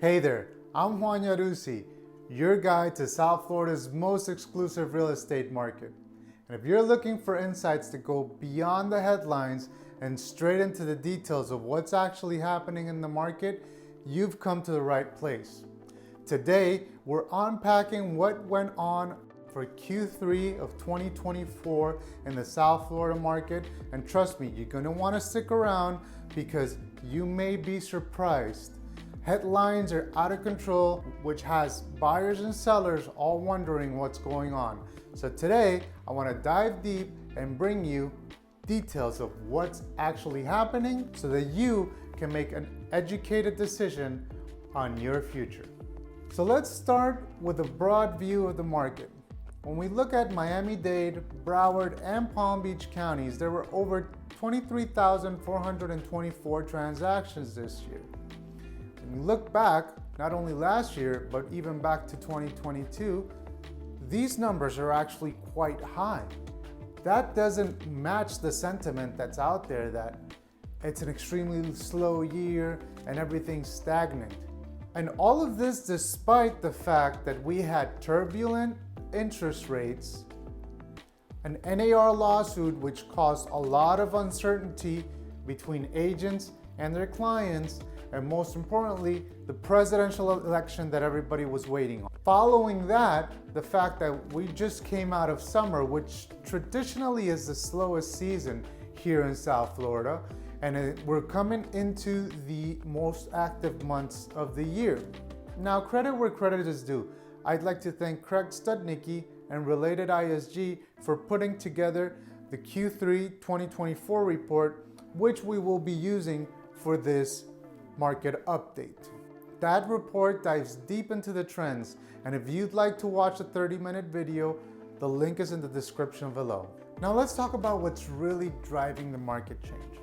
Hey there, I'm Juan Yarusi, your guide to South Florida's most exclusive real estate market. And if you're looking for insights to go beyond the headlines and straight into the details of what's actually happening in the market, you've come to the right place. Today, we're unpacking what went on for Q3 of 2024 in the South Florida market. And trust me, you're gonna wanna stick around because you may be surprised. Headlines are out of control, which has buyers and sellers all wondering what's going on. So today, I wanna dive deep and bring you details of what's actually happening so that you can make an educated decision on your future. So let's start with a broad view of the market. When we look at Miami-Dade, Broward, and Palm Beach counties, there were over 23,424 transactions this year. When you look back, not only last year, but even back to 2022, these numbers are actually quite high. That doesn't match the sentiment that's out there that it's an extremely slow year and everything's stagnant. And all of this despite the fact that we had turbulent interest rates, an NAR lawsuit which caused a lot of uncertainty between agents and their clients, and most importantly, the presidential election that everybody was waiting on. Following that, the fact that we just came out of summer, which traditionally is the slowest season here in South Florida, and we're coming into the most active months of the year. Now, credit where credit is due. I'd like to thank Craig Studnicki and Related ISG for putting together the Q3 2024 report, which we will be using for this market update. That report dives deep into the trends, and if you'd like to watch a 30-minute video, the link is in the description below. Now let's talk about what's really driving the market change.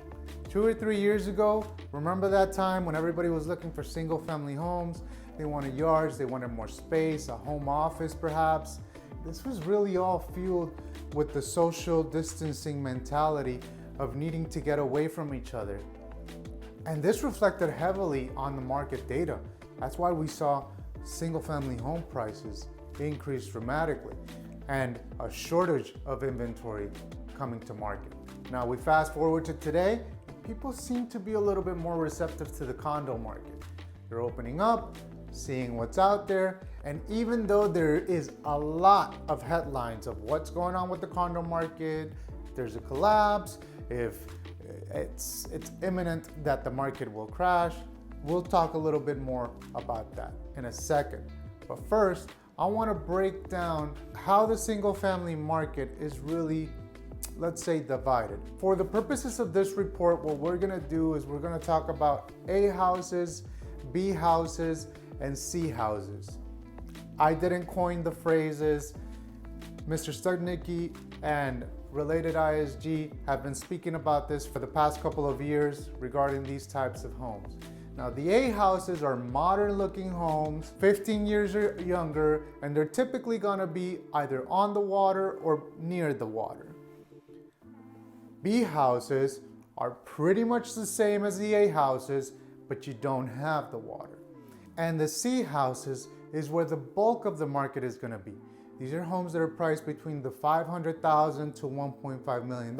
2 or 3 years ago, remember that time when everybody was looking for single-family homes? They wanted yards, they wanted more space, a home office perhaps. This was really all fueled with the social distancing mentality of needing to get away from each other. And this reflected heavily on the market data. That's why we saw single-family home prices increase dramatically and a shortage of inventory coming to market. Now we fast forward to today, people seem to be a little bit more receptive to the condo market. They're opening up, seeing what's out there, and even though there is a lot of headlines of what's going on with the condo market, if there's a collapse, if it's imminent that the market will crash, we'll talk a little bit more about that in a second. But first, I want to break down how the single-family market is really, let's say, divided. For the purposes of this report, what we're gonna do is we're gonna talk about A houses, B houses, and C houses. I didn't coin the phrases. Mr. Studnicki and Related ISG have been speaking about this for the past couple of years regarding these types of homes. Now, the A houses are modern looking homes, 15 years or younger, and they're typically gonna be either on the water or near the water. B houses are pretty much the same as the A houses, but you don't have the water. And the C houses is where the bulk of the market is gonna be. These are homes that are priced between the $500,000 to $1.5 million.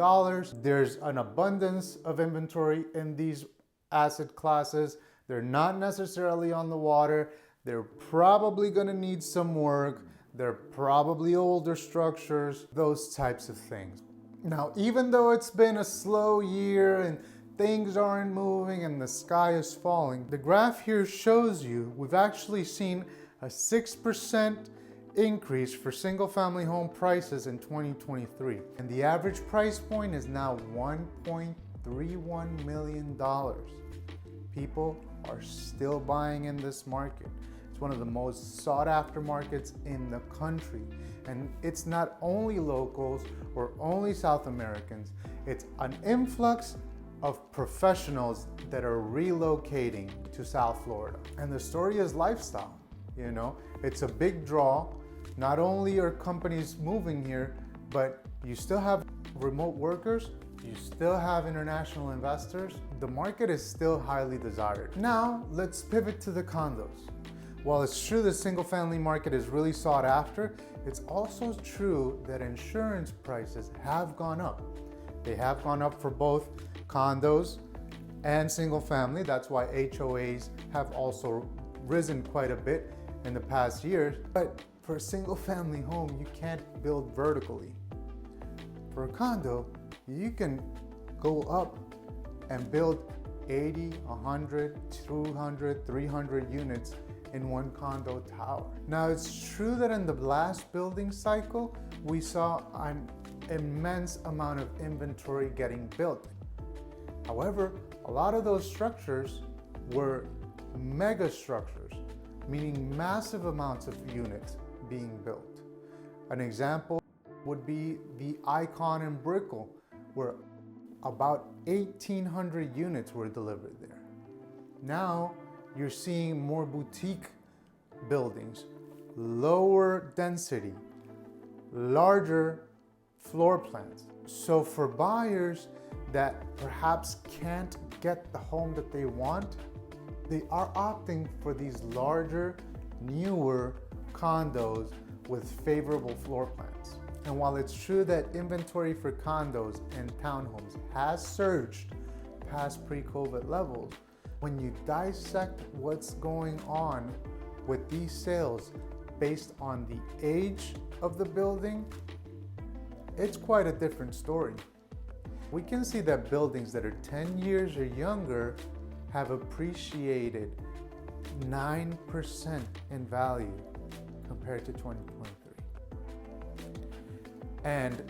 There's an abundance of inventory in these asset classes. They're not necessarily on the water. They're probably gonna need some work. They're probably older structures, those types of things. Now, even though it's been a slow year and things aren't moving and the sky is falling, the graph here shows you we've actually seen a 6% increase for single-family home prices in 2023. And the average price point is now $1.31 million. People are still buying in this market. It's one of the most sought-after markets in the country. And it's not only locals or only South Americans, it's an influx of professionals that are relocating to South Florida. And the story is lifestyle. You know, it's a big draw. Not only are companies moving here, but you still have remote workers You still have international investors. The market is still highly desired. Now, let's pivot to the condos. While it's true the single-family market is really sought after, it's also true that insurance prices have gone up. They have gone up for both condos and single-family. That's why HOAs have also risen quite a bit in the past years. But for a single-family home, you can't build vertically. For a condo, you can go up and build 80, 100, 200, 300 units in one condo tower. Now, it's true that in the last building cycle, we saw an immense amount of inventory getting built. However, a lot of those structures were mega structures, meaning massive amounts of units being built. An example would be the Icon in Brickell, where about 1,800 units were delivered there. Now, you're seeing more boutique buildings, lower density, larger floor plans. So for buyers that perhaps can't get the home that they want, they are opting for these larger, newer condos with favorable floor plans. And while it's true that inventory for condos and townhomes has surged past pre-COVID levels, when you dissect what's going on with these sales based on the age of the building, it's quite a different story. We can see that buildings that are 10 years or younger have appreciated 9% in value compared to 2023. And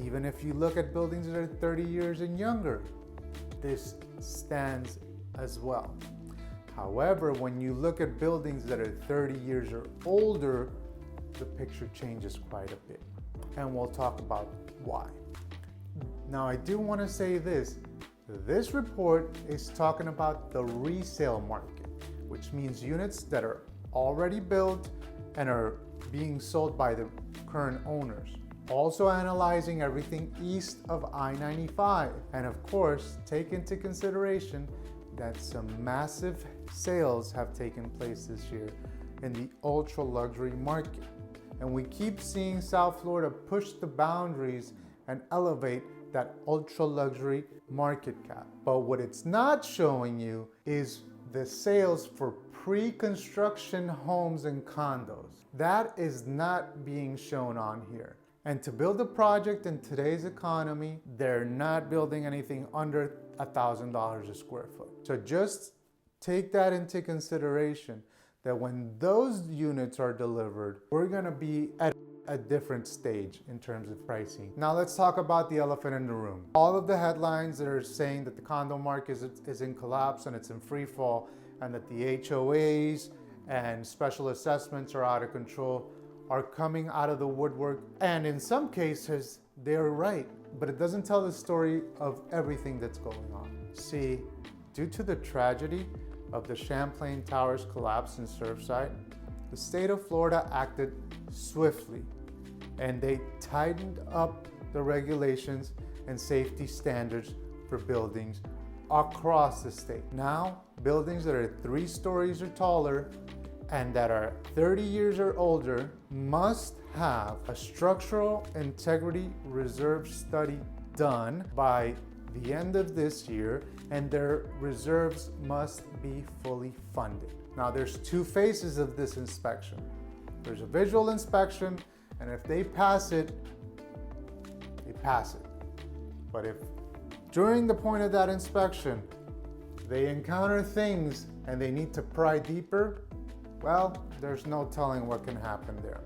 even if you look at buildings that are 30 years and younger, this stands as well. However, when you look at buildings that are 30 years or older, the picture changes quite a bit. And we'll talk about why. Now, I do want to say this. This report is talking about the resale market, which means units that are already built and are being sold by the current owners. Also analyzing everything east of I-95. And of course, take into consideration that some massive sales have taken place this year in the ultra luxury market. And we keep seeing South Florida push the boundaries and elevate that ultra luxury market cap. But what it's not showing you is the sales for pre-construction homes and condos. That is not being shown on here. And to build a project in today's economy, they're not building anything under $1,000 a square foot. So just take that into consideration, that when those units are delivered, we're gonna be at a different stage in terms of pricing. Now let's talk about the elephant in the room. All of the headlines that are saying that the condo market is in collapse and it's in free fall, and that the HOAs and special assessments are out of control, are coming out of the woodwork. And in some cases, they're right, but it doesn't tell the story of everything that's going on. See, due to the tragedy of the Champlain Towers collapse in Surfside, the state of Florida acted swiftly and they tightened up the regulations and safety standards for buildings across the state. Now, buildings that are 3 stories or taller and that are 30 years or older must have a structural integrity reserve study done by the end of this year, and their reserves must be fully funded. Now, there's 2 phases of this inspection. There's a visual inspection, and if they pass it, they pass it. But if during the point of that inspection, they encounter things and they need to pry deeper, well, there's no telling what can happen there.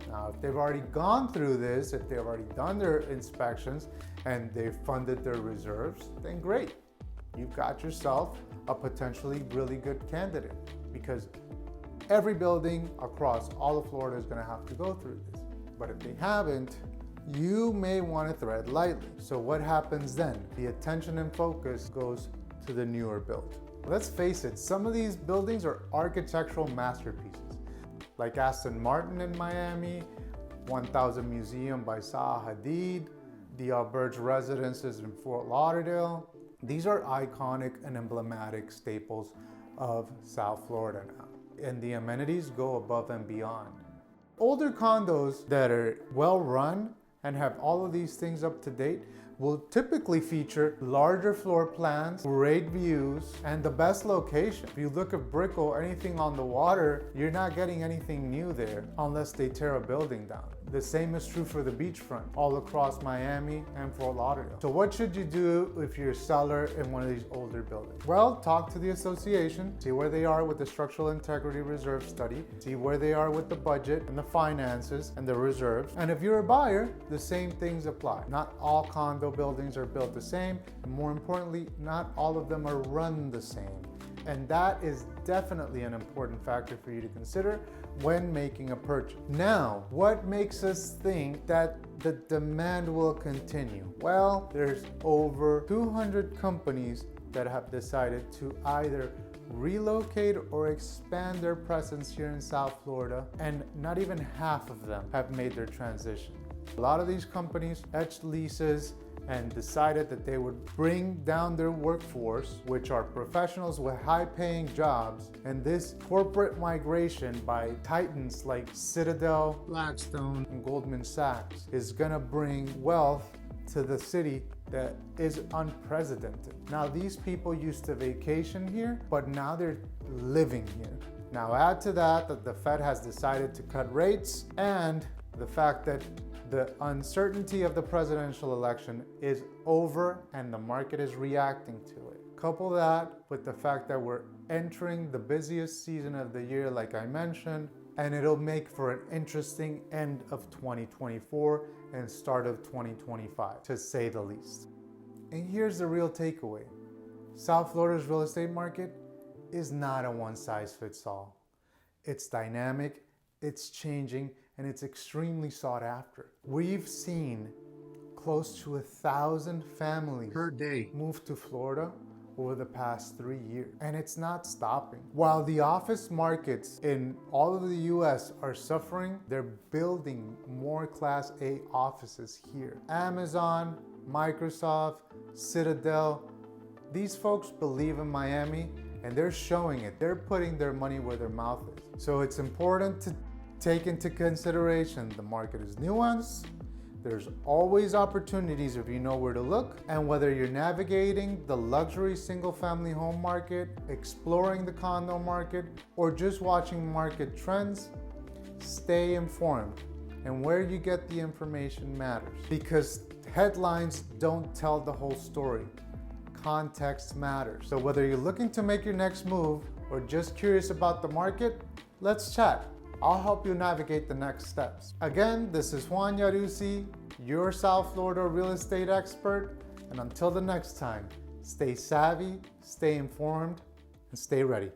Now, if they've already gone through this, if they've already done their inspections and they've funded their reserves, then great. You've got yourself a potentially really good candidate, because every building across all of Florida is going to have to go through this. But if they haven't, you may want to tread lightly. So what happens then? The attention and focus goes to the newer build. Let's face it, some of these buildings are architectural masterpieces, like Aston Martin in Miami, 1000 Museum by Zaha Hadid. the Burge residences in Fort Lauderdale. These are iconic and emblematic staples of South Florida now, and the amenities go above and beyond. Older condos that are well run and have all of these things up to date will typically feature larger floor plans, great views, and the best location. If you look at Brickell or anything on the water, you're not getting anything new there unless they tear a building down. The same is true for the beachfront all across Miami and Fort Lauderdale. So what should you do if you're a seller in one of these older buildings? Well, talk to the association, see where they are with the structural integrity reserve study, see where they are with the budget and the finances and the reserves. And if you're a buyer, the same things apply. Not all condo buildings are built the same, and more importantly, not all of them are run the same. And that is definitely an important factor for you to consider when making a purchase. Now, what makes us think that the demand will continue? Well, there's over 200 companies that have decided to either relocate or expand their presence here in South Florida, and not even half of them have made their transition. A lot of these companies etched leases and decided that they would bring down their workforce, which are professionals with high-paying jobs, and this corporate migration by titans like Citadel, Blackstone, and Goldman Sachs is gonna bring wealth to the city that is unprecedented. Now, these people used to vacation here, but now they're living here. Now, add to that the Fed has decided to cut rates, and the fact that the uncertainty of the presidential election is over and the market is reacting to it. Couple that with the fact that we're entering the busiest season of the year, like I mentioned, and it'll make for an interesting end of 2024 and start of 2025, to say the least. And here's the real takeaway. South Florida's real estate market is not a one-size-fits-all. It's dynamic, it's changing, and it's extremely sought after. We've seen close to 1,000 families per day move to Florida over the past 3 years, and it's not stopping. While the office markets in all of the US are suffering, they're building more Class A offices here. Amazon, Microsoft, Citadel, these folks believe in Miami, and they're showing it. They're putting their money where their mouth is. So it's important to take into consideration the market is nuanced. There's always opportunities if you know where to look. And whether you're navigating the luxury single-family home market, exploring the condo market, or just watching market trends, stay informed. And where you get the information matters, because headlines don't tell the whole story. Context matters. So whether you're looking to make your next move or just curious about the market, let's chat. I'll help you navigate the next steps. Again, this is Juan Yarusi, your South Florida real estate expert. And until the next time, stay savvy, stay informed, and stay ready.